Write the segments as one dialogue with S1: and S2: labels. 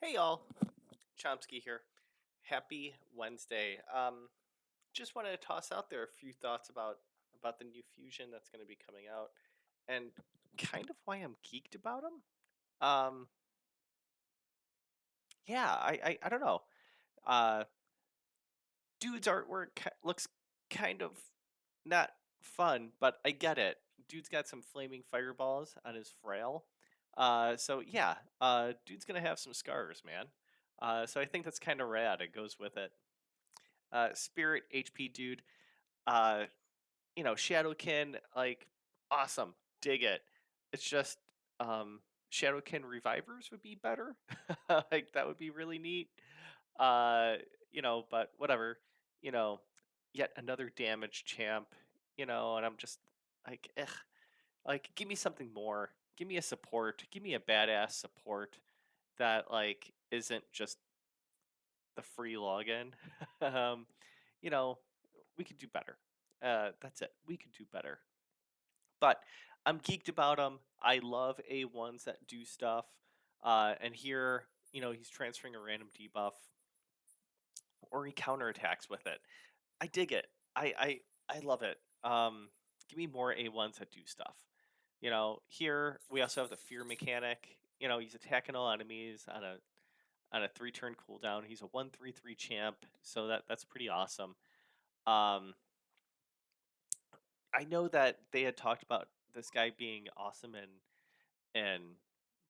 S1: Hey y'all, Chomsky here. Happy Wednesday. Just wanted to toss out there a few thoughts about the new fusion that's going to be coming out, and kind of why I'm geeked about them. Um, yeah, I don't know. Uh, Dude's artwork looks kind of not fun, but I get it. Dude's got some flaming fireballs on his frail. So yeah, dude's gonna have some scars, man. So I think that's kind of rad. It goes with it. Spirit HP dude. Uh, Shadowkin, like, awesome, dig it. It's just Shadowkin revivers would be better. Like that would be really neat. Uh, but whatever. You know, Yet another damage champ. And I'm just like, ugh. Like, give me something more. Give me a support. Give me a badass support that isn't just the free login. um, you know, we could do better. That's it. We could do better. But I'm geeked about them. I love A1s that do stuff. And here, he's transferring a random debuff or he counterattacks with it. I dig it. I love it. Give me more A1s that do stuff. Here we also have the fear mechanic. He's attacking all enemies on a 3-turn cooldown. He's a 1/3/3 champ, so that's pretty awesome. Um, I know that they had talked about this guy being awesome in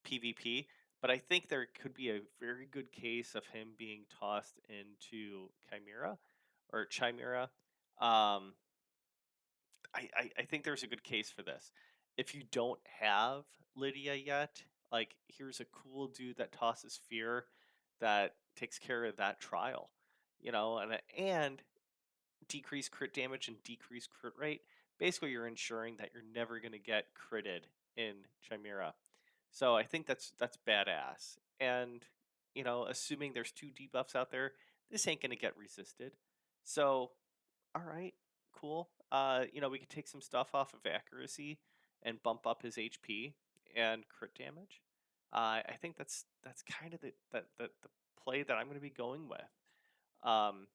S1: PvP, but I think there could be a very good case of him being tossed into Chimera or Chimera. Um, I think there's a good case for this. If you don't have Lydia yet, here's a cool dude that tosses fear that takes care of that trial, and decrease crit damage and decrease crit rate. Basically, you're ensuring that you're never going to get critted in Chimera. So I think that's badass. And assuming there's 2 debuffs out there, this ain't going to get resisted. So, all right, cool. We could take some stuff off of accuracy and bump up his HP and crit damage. I think that's kind of the play that I'm going to be going with. Um,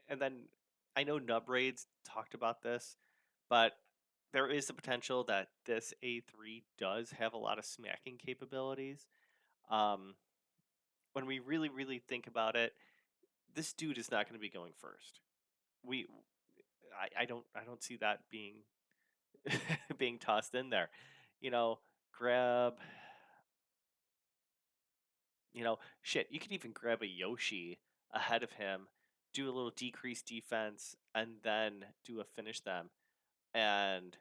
S1: and then I know Nubraids talked about this, but there is the potential that this A3 does have a lot of smacking capabilities. Um, when we really, really think about it, this dude is not going to be going first. We, I don't see that being being tossed in there. Grab, shit. You could even grab a Yoshi ahead of him, do a little decreased defense, and then do a finish them, and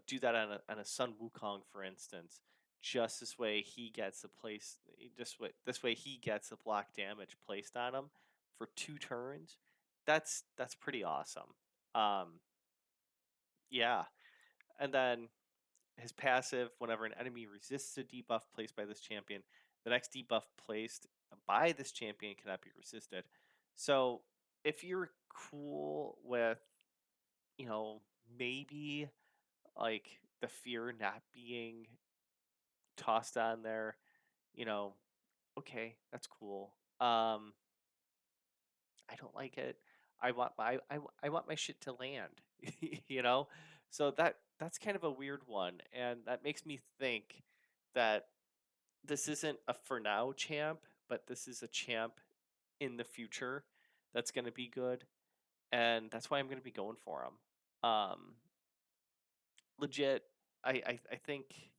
S1: do that on a Sun Wukong, for instance. Just this way he gets the place. This way he gets the block damage placed on him for 2 turns. That's pretty awesome. Um, yeah, and then his passive, whenever an enemy resists a debuff placed by this champion, the next debuff placed by this champion cannot be resisted. So if you're cool with, you know, maybe the fear not being tossed on there, you know, okay, that's cool. I don't like it. I want my shit to land, you know. So that's kind of a weird one, and that makes me think that this isn't a for now champ, but this is a champ in the future that's going to be good, and that's why I'm going to be going for him. Legit, I think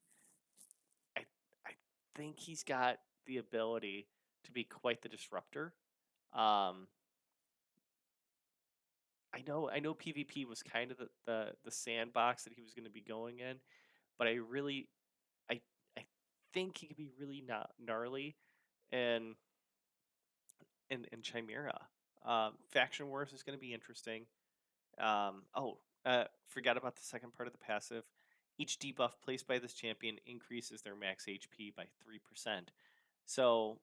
S1: I I think he's got the ability to be quite the disruptor. Um, I know PvP was kind of the sandbox that he was going to be going in, but I I think he could be really not gnarly in in Chimera. Faction Wars is going to be interesting. Forgot about the second part of the passive. Each debuff placed by this champion increases their max HP by 3%. So,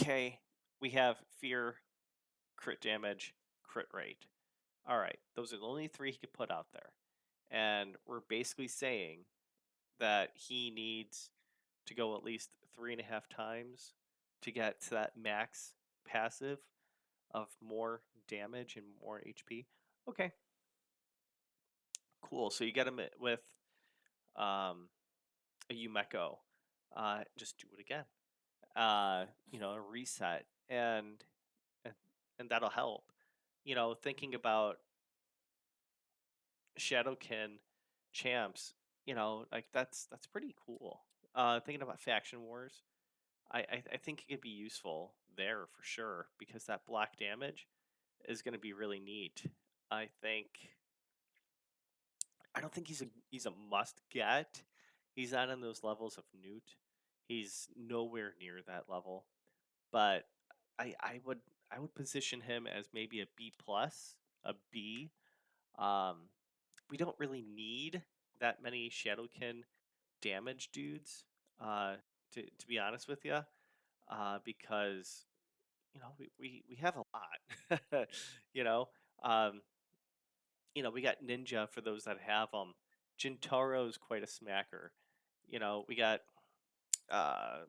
S1: okay, we have fear, crit damage, crit rate. All right, those are the only 3 he could put out there. And we're basically saying that he needs to go at least 3.5 times to get to that max passive of more damage and more HP. Okay, cool. So you get him with um, a Yumeko. Just do it again. A reset, and and that'll help. Thinking about Shadowkin champs, like that's pretty cool. Thinking about faction wars, I think it could be useful there for sure because that block damage is going to be really neat. I think I don't think he's a must get. He's not in those levels of Newt. He's nowhere near that level. But I would position him as maybe a B plus, a B. Um, we don't really need that many Shadowkin damage dudes. Uh, to be honest with you, because we have a lot. you know, um, we got Ninja for those that have them. Jintaro's quite a smacker. We got uh,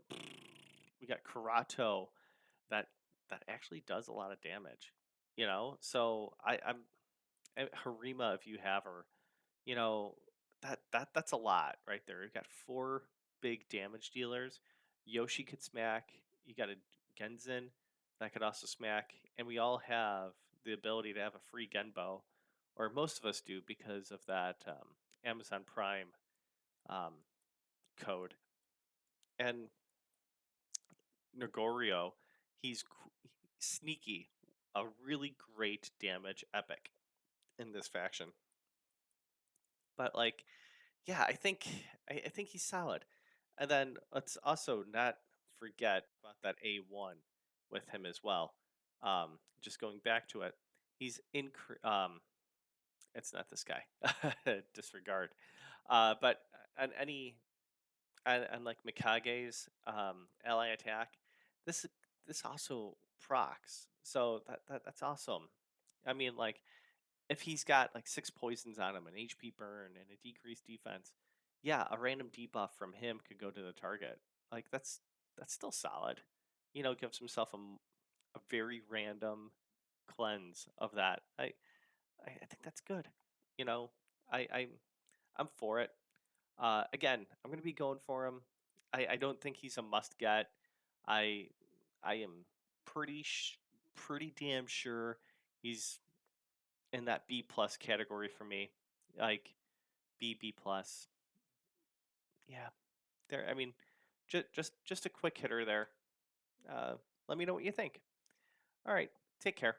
S1: we got Karato that that actually does a lot of damage. So Harima if you have her. You know that's a lot right there. You've got four big damage dealers. Yoshi could smack. You got a Genzen that could also smack, and we all have the ability to have a free Genbo, or most of us do because of that Amazon Prime um, code. And Negorio, he's sneaky, a really great damage epic in this faction. But like, yeah, I think he's solid. And then let's also not forget about that A1 with him as well. Just going back to it, he's in. It's not this guy. Disregard. But on any and like Mikage's ally attack, this this also procs. So that's awesome. I mean, like if he's got like 6 poisons on him, an HP burn, and a decreased defense, yeah, a random debuff from him could go to the target. Like that's still solid. Gives himself a very random cleanse of that. I think that's good. You know, I'm for it. Again, I'm gonna be going for him. I don't think he's a must get. I I am pretty damn sure he's in that B plus category for me, like B plus. Yeah, there. I mean, just a quick hitter there. Let me know what you think. All right, take care.